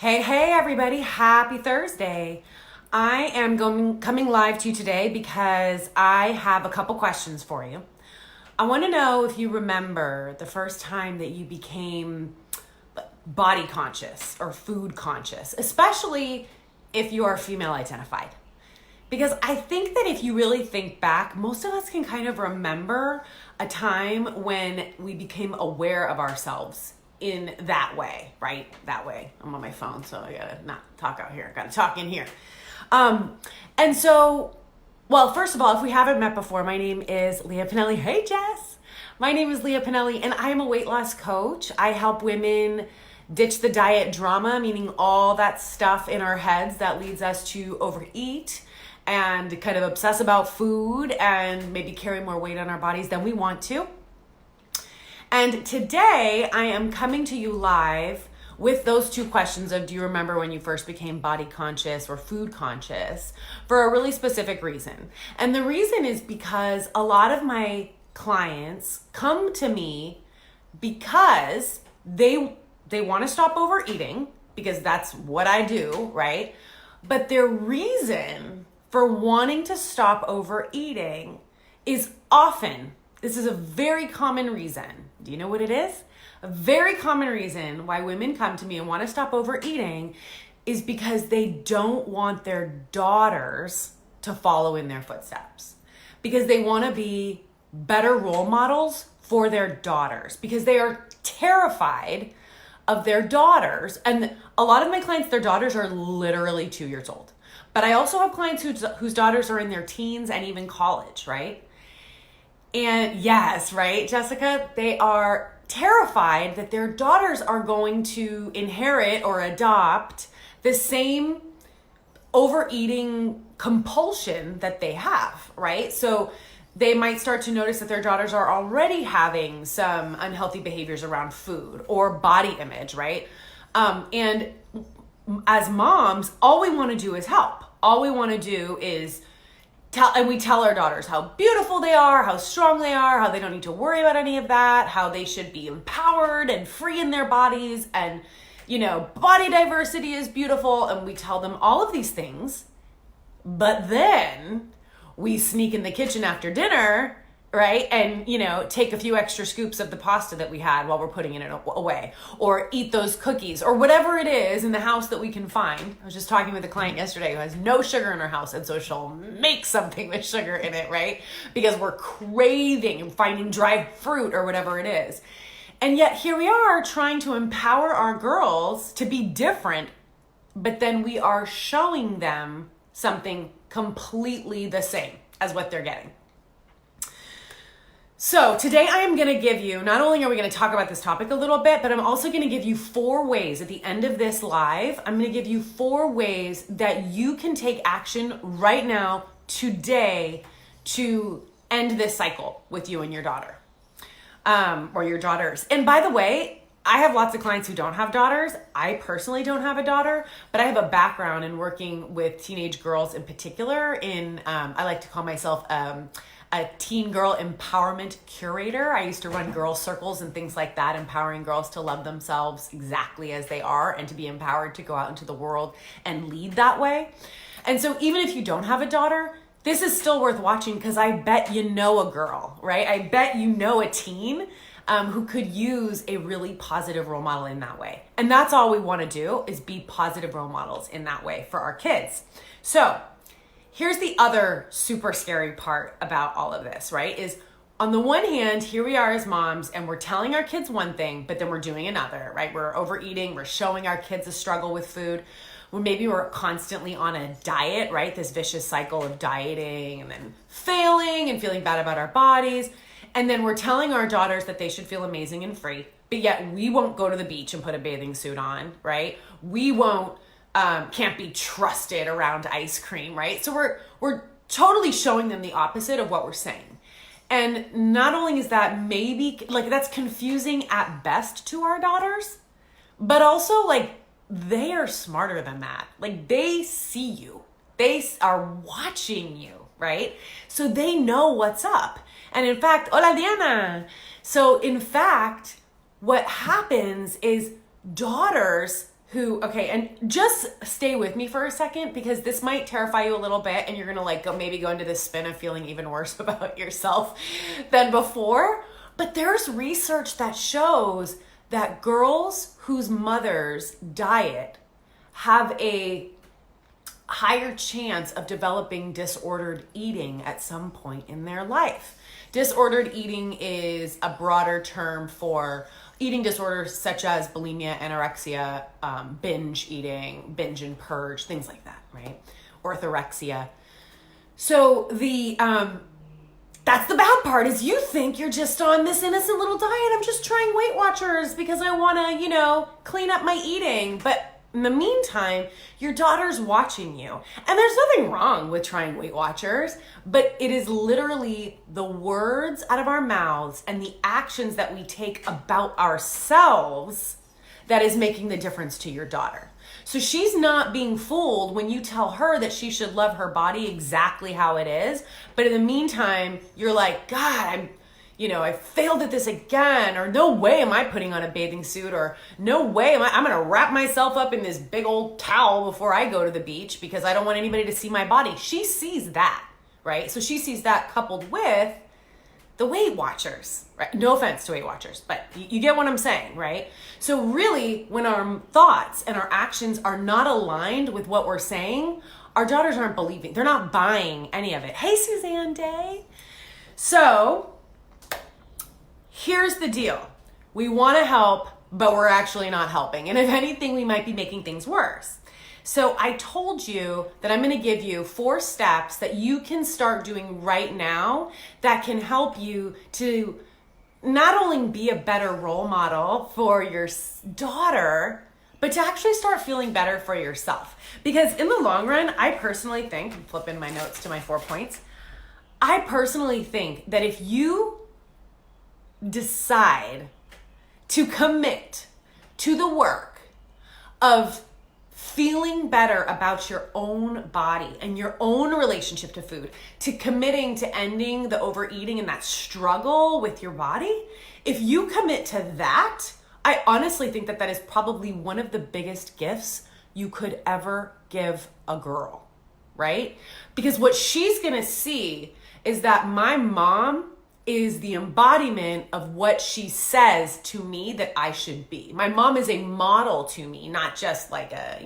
Hey, everybody. Happy Thursday. I am coming live to you today because I have a couple questions for you. I want to know if you remember the first time that you became body conscious or food conscious, especially if you are female identified. Because I think that if you really think back, most of us can kind of remember a time when we became aware of ourselves in that way, right? That way. I'm on my phone, so I gotta not talk out here. I gotta talk in here. First of all, if we haven't met before, my name is Leah Pinelli. Hey, Jess. My name is Leah Pinelli, and I am a weight loss coach. I help women ditch the diet drama, meaning all that stuff in our heads that leads us to overeat and kind of obsess about food and maybe carry more weight on our bodies than we want to. And today I am coming to you live with those two questions of, do you remember when you first became body conscious or food conscious, for a really specific reason. And the reason is because a lot of my clients come to me because they want to stop overeating, because that's what I do, right? But their reason for wanting to stop overeating is often, this is a very common reason. Do you know what it is? A very common reason why women come to me and want to stop overeating is because they don't want their daughters to follow in their footsteps. Because they want to be better role models for their daughters. Because they are terrified of their daughters. And a lot of my clients, their daughters are literally 2 years old. But I also have clients whose daughters are in their teens and even college, right? And yes, right, Jessica, they are terrified that their daughters are going to inherit or adopt the same overeating compulsion that they have, right? So they might start to notice that their daughters are already having some unhealthy behaviors around food or body image, right? And as moms, all we want to do is help. All we want to do is we tell our daughters how beautiful they are, how strong they are, how they don't need to worry about any of that, how they should be empowered and free in their bodies, and, body diversity is beautiful, and we tell them all of these things. But then we sneak in the kitchen after dinner, right? And, take a few extra scoops of the pasta that we had while we're putting it away, or eat those cookies, or whatever it is in the house that we can find. I was just talking with a client yesterday who has no sugar in her house, and so she'll make something with sugar in it, right? Because we're craving and finding dried fruit or whatever it is. And yet here we are trying to empower our girls to be different, but then we are showing them something completely the same as what they're getting. So today I am going to give you, not only are we going to talk about this topic a little bit, but I'm also going to give you 4 ways at the end of this live. I'm going to give you 4 ways that you can take action right now, today, to end this cycle with you and your daughter, or your daughters. And by the way, I have lots of clients who don't have daughters. I personally don't have a daughter, but I have a background in working with teenage girls in particular I like to call myself a teen girl empowerment curator. I used to run girl circles and things like that, empowering girls to love themselves exactly as they are and to be empowered to go out into the world and lead that way. And so even if you don't have a daughter, this is still worth watching, because I bet you know a girl, right? I bet you know a teen who could use a really positive role model in that way. And that's all we want to do, is be positive role models in that way for our kids. So here's the other super scary part about all of this, right? Is on the one hand, here we are as moms, and we're telling our kids one thing, but then we're doing another, right? We're overeating, we're showing our kids a struggle with food. Maybe we're constantly on a diet, right? This vicious cycle of dieting and then failing and feeling bad about our bodies. And then we're telling our daughters that they should feel amazing and free, but yet we won't go to the beach and put a bathing suit on, right? We can't be trusted around ice cream, right? So we're totally showing them the opposite of what we're saying. And not only is that that's confusing at best to our daughters, but also they are smarter than that. They see you. They are watching you, right? So they know what's up. And in fact, hola Diana. So in fact, what happens is daughters okay, and just stay with me for a second because this might terrify you a little bit and you're gonna like maybe go into this spin of feeling even worse about yourself than before. But there's research that shows that girls whose mothers diet have a higher chance of developing disordered eating at some point in their life. Disordered eating is a broader term for eating disorders such as bulimia, anorexia, binge eating, binge and purge, things like that, right? Orthorexia. So that's the bad part is you think you're just on this innocent little diet. I'm just trying Weight Watchers because I want to, clean up my eating. But in the meantime, your daughter's watching you. And there's nothing wrong with trying Weight Watchers, but it is literally the words out of our mouths and the actions that we take about ourselves that is making the difference to your daughter. So she's not being fooled when you tell her that she should love her body exactly how it is. But in the meantime, you're like, God, I failed at this again, or no way am I putting on a bathing suit, or no way I'm going to wrap myself up in this big old towel before I go to the beach because I don't want anybody to see my body. She sees that, right? So she sees that coupled with the Weight Watchers, right? No offense to Weight Watchers, but you get what I'm saying, right? So really, when our thoughts and our actions are not aligned with what we're saying, our daughters aren't believing. They're not buying any of it. Hey, Suzanne Day. So here's the deal. We want to help, but we're actually not helping. And if anything, we might be making things worse. So I told you that I'm going to give you 4 steps that you can start doing right now that can help you to not only be a better role model for your daughter, but to actually start feeling better for yourself. Because in the long run, I personally think, I'm flipping my notes to my 4 points, I personally think that if you decide to commit to the work of feeling better about your own body and your own relationship to food, to committing to ending the overeating and that struggle with your body, if you commit to that, I honestly think that is probably one of the biggest gifts you could ever give a girl, right? Because what she's gonna see is that my mom is the embodiment of what she says to me that I should be. My mom is a model to me, not just like a,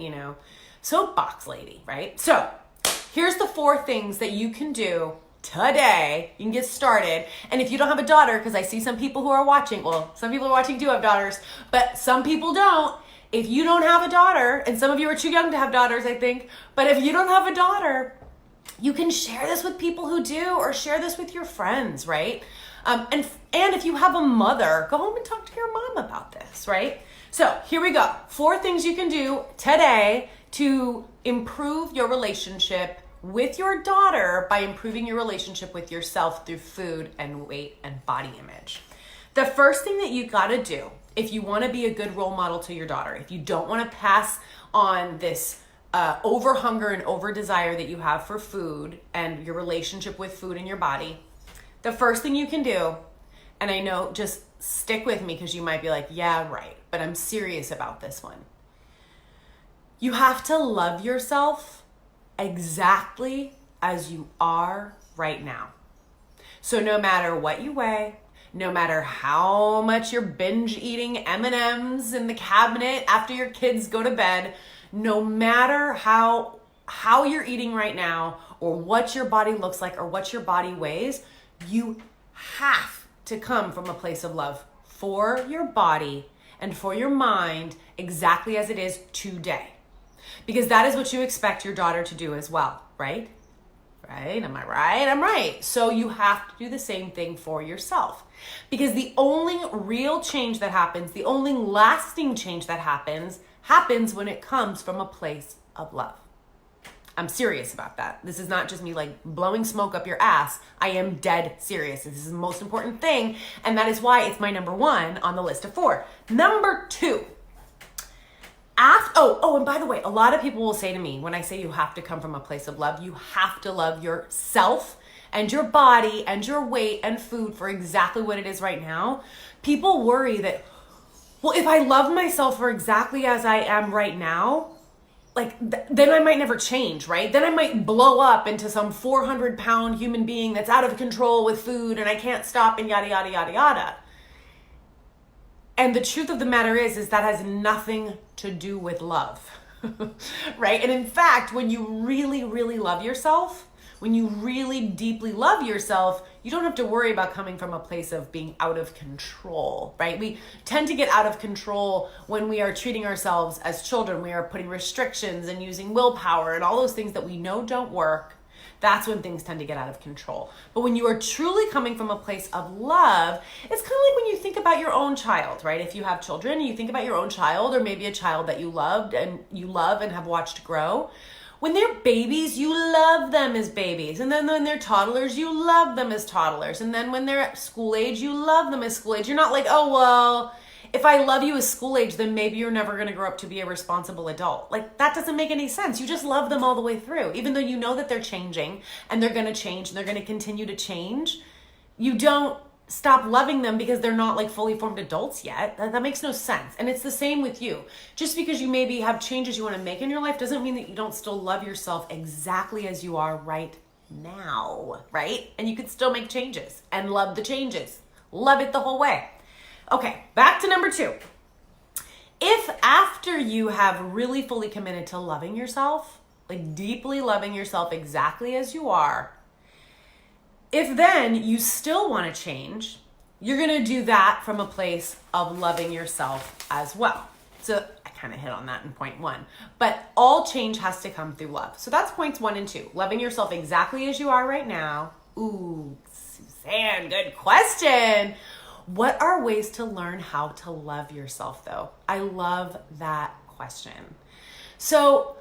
soapbox lady, right? So here's the 4 things that you can do today. You can get started. And if you don't have a daughter, because I see some people who are watching, well, some people are watching do have daughters, but some people don't. If you don't have a daughter, and some of you are too young to have daughters, I think, but if you don't have a daughter, you can share this with people who do, or share this with your friends, right? And if you have a mother, go home and talk to your mom about this, right? So here we go. 4 things you can do today to improve your relationship with your daughter by improving your relationship with yourself through food and weight and body image. The first thing that you gotta do, if you wanna be a good role model to your daughter, if you don't wanna pass on this over hunger and over desire that you have for food and your relationship with food in your body, the first thing you can do, and I know, just stick with me because you might be like, yeah, right, but I'm serious about this one. You have to love yourself exactly as you are right now. So no matter what you weigh, no matter how much you're binge eating M&Ms in the cabinet after your kids go to bed, no matter how you're eating right now or what your body looks like or what your body weighs, you have to come from a place of love for your body and for your mind exactly as it is today. Because that is what you expect your daughter to do as well, right? Right? Am I right? I'm right. So you have to do the same thing for yourself. Because the only real change that happens, the only lasting change that happens when it comes from a place of love. I'm serious about that. This is not just me like blowing smoke up your ass. I am dead serious. This is the most important thing. And that is why it's my number 1 on the list of 4. Number 2. And by the way, a lot of people will say to me, when I say you have to come from a place of love, you have to love yourself and your body and your weight and food for exactly what it is right now. People worry that, well, if I love myself for exactly as I am right now, like then I might never change, right? Then I might blow up into some 400-pound human being that's out of control with food and I can't stop and yada, yada, yada, yada. And the truth of the matter is that has nothing to do with love, right? And in fact, when you really, really love yourself, when you really deeply love yourself, you don't have to worry about coming from a place of being out of control, right? We tend to get out of control when we are treating ourselves as children. We are putting restrictions and using willpower and all those things that we know don't work. That's when things tend to get out of control. But when you are truly coming from a place of love, it's kind of like when you think about your own child, right? If you have children, you think about your own child, or maybe a child that you loved and you love and have watched grow. When they're babies, you love them as babies. And then when they're toddlers, you love them as toddlers. And then when they're at school age, you love them as school age. You're not like, oh, well, if I love you as school age, then maybe you're never going to grow up to be a responsible adult. Like, that doesn't make any sense. You just love them all the way through. Even though you know that they're changing and they're going to change and they're going to continue to change, you don't stop loving them because they're not like fully formed adults yet. That makes no sense. And it's the same with you. Just because you maybe have changes you want to make in your life doesn't mean that you don't still love yourself exactly as you are right now, right? And you could still make changes and love the changes. Love it the whole way. Okay, back to number 2. If after you have really fully committed to loving yourself, like deeply loving yourself exactly as you are, if then you still want to change, you're going to do that from a place of loving yourself as well. So I kind of hit on that in point 1, but all change has to come through love. So that's points 1 and 2. Loving yourself exactly as you are right now. Ooh, Suzanne, good question. What are ways to learn how to love yourself though? I love that question. So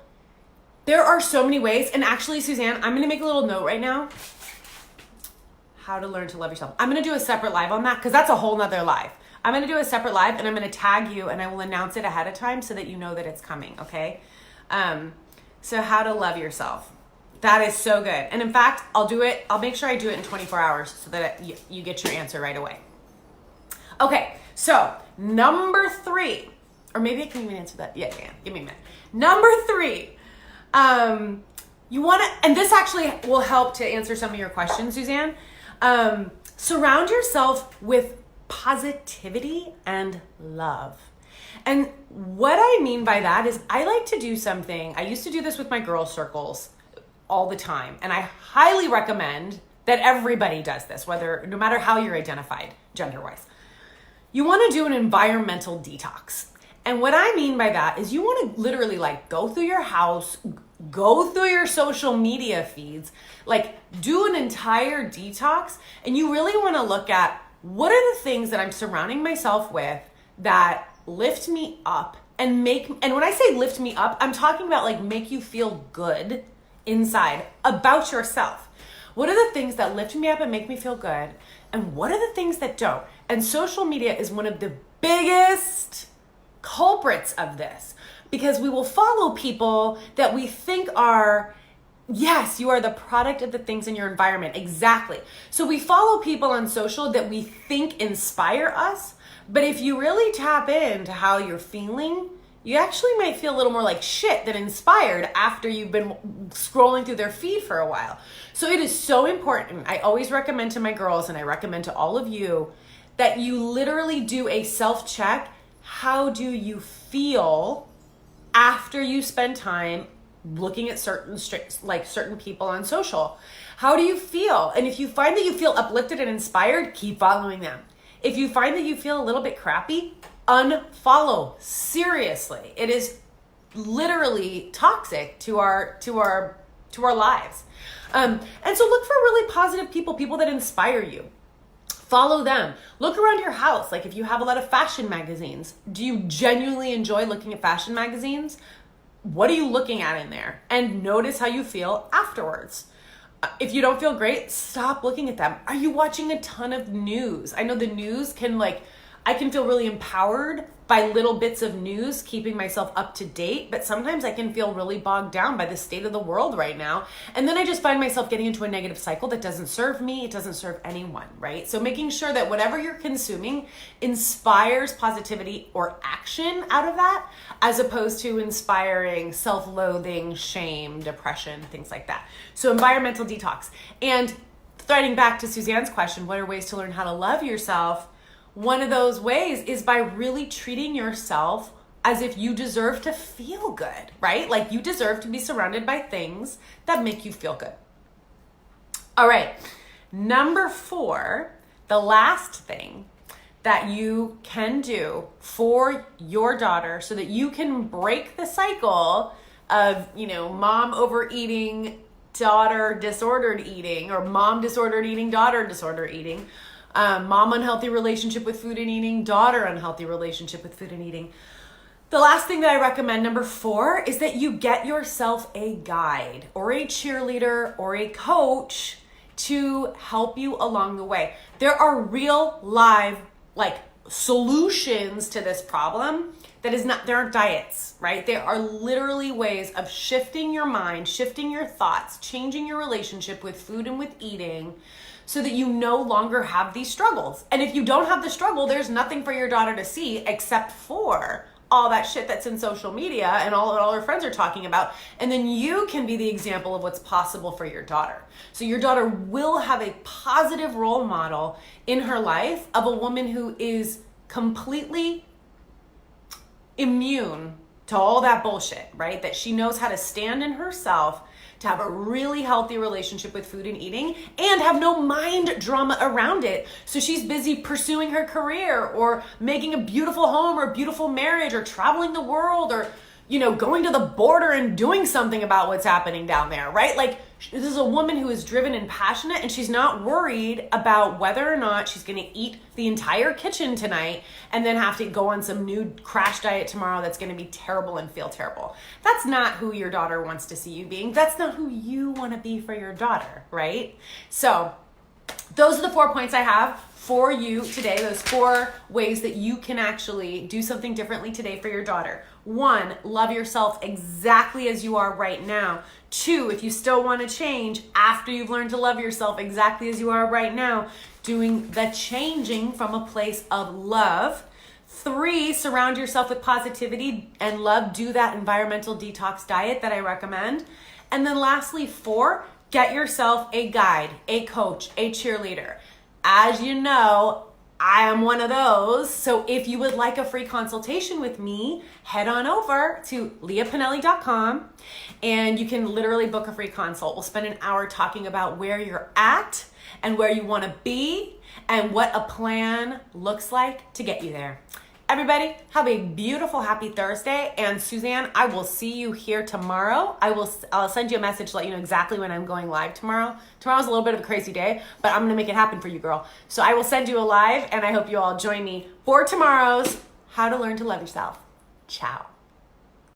there are so many ways. And actually, Suzanne, I'm going to make a little note right now. How to learn to love yourself. I'm going to do a separate live on that because that's a whole nother live. I'm going to do a separate live and I'm going to tag you and I will announce it ahead of time so that you know that it's coming. Okay. So how to love yourself. That is so good. And in fact, I'll make sure I do it in 24 hours so that you get your answer right away. Okay. So number 3, or maybe I can even answer that. Yeah. Give me a minute. Number 3, you want to, and this actually will help to answer some of your questions, Suzanne. Surround yourself with positivity and love. And what I mean by that is I like to do something. I used to do this with my girl circles all the time. And I highly recommend that everybody does this, no matter how you're identified gender-wise. You want to do an environmental detox. And what I mean by that is you want to literally like go through your house, go through your social media feeds, like do an entire detox. And you really want to look at what are the things that I'm surrounding myself with that lift me up and when I say lift me up, I'm talking about like make you feel good inside about yourself. What are the things that lift me up and make me feel good? And what are the things that don't? And social media is one of the biggest culprits of this because we will follow people that we think are, yes, you are the product of the things in your environment. Exactly. So we follow people on social that we think inspire us. But if you really tap into how you're feeling, you actually might feel a little more like shit than inspired after you've been scrolling through their feed for a while. So it is so important. I always recommend to my girls, and I recommend to all of you, that you literally do a self-check. How do you feel after you spend time looking at certain people on social? How do you feel? And if you find that you feel uplifted and inspired, keep following them. If you find that you feel a little bit crappy, unfollow. Seriously. It is literally toxic to our lives. And so look for really positive people that inspire you. Follow them. Look around your house. Like if you have a lot of fashion magazines, do you genuinely enjoy looking at fashion magazines? What are you looking at in there? And notice how you feel afterwards. If you don't feel great, stop looking at them. Are you watching a ton of news? I know the news I can feel really empowered by little bits of news, keeping myself up to date, but sometimes I can feel really bogged down by the state of the world right now. And then I just find myself getting into a negative cycle that doesn't serve me, it doesn't serve anyone, right? So making sure that whatever you're consuming inspires positivity or action out of that, as opposed to inspiring self-loathing, shame, depression, things like that. So environmental detox. And threading back to Suzanne's question, what are ways to learn how to love yourself? One of those ways is by really treating yourself as if you deserve to feel good, right? Like you deserve to be surrounded by things that make you feel good. All right, number 4, the last thing that you can do for your daughter so that you can break the cycle of, mom overeating, daughter disordered eating, or mom disordered eating, daughter disordered eating. Mom unhealthy relationship with food and eating, daughter unhealthy relationship with food and eating. The last thing that I recommend, number 4, is that you get yourself a guide or a cheerleader or a coach to help you along the way. There are real live solutions to this problem. There aren't diets, right? There are literally ways of shifting your mind, shifting your thoughts, changing your relationship with food and with eating so that you no longer have these struggles. And if you don't have the struggle, there's nothing for your daughter to see except for all that shit that's in social media and all her friends are talking about. And then you can be the example of what's possible for your daughter. So your daughter will have a positive role model in her life of a woman who is completely immune to all that bullshit, right? That she knows how to stand in herself, to have a really healthy relationship with food and eating, and have no mind drama around it. So she's busy pursuing her career or making a beautiful home or a beautiful marriage or traveling the world or, going to the border and doing something about what's happening down there, right? Like, this is a woman who is driven and passionate, and she's not worried about whether or not she's going to eat the entire kitchen tonight and then have to go on some new crash diet tomorrow that's going to be terrible and feel terrible. That's not who your daughter wants to see you being. That's not who you want to be for your daughter, right? So those are the 4 points I have for you today, those 4 ways that you can actually do something differently today for your daughter. 1, love yourself exactly as you are right now. 2, if you still want to change after you've learned to love yourself exactly as you are right now, doing the changing from a place of love. 3, surround yourself with positivity and love. Do that environmental detox diet that I recommend. And then lastly, 4, get yourself a guide, a coach, a cheerleader. As you know, I am one of those. So if you would like a free consultation with me, head on over to leahpinelli.com and you can literally book a free consult. We'll spend an hour talking about where you're at and where you want to be and what a plan looks like to get you there. Everybody, have a beautiful, happy Thursday. And Suzanne, I will see you here tomorrow. I'll send you a message to let you know exactly when I'm going live tomorrow. Tomorrow's a little bit of a crazy day, but I'm going to make it happen for you, girl. So I will send you a live, and I hope you all join me for tomorrow's How to Learn to Love Yourself. Ciao.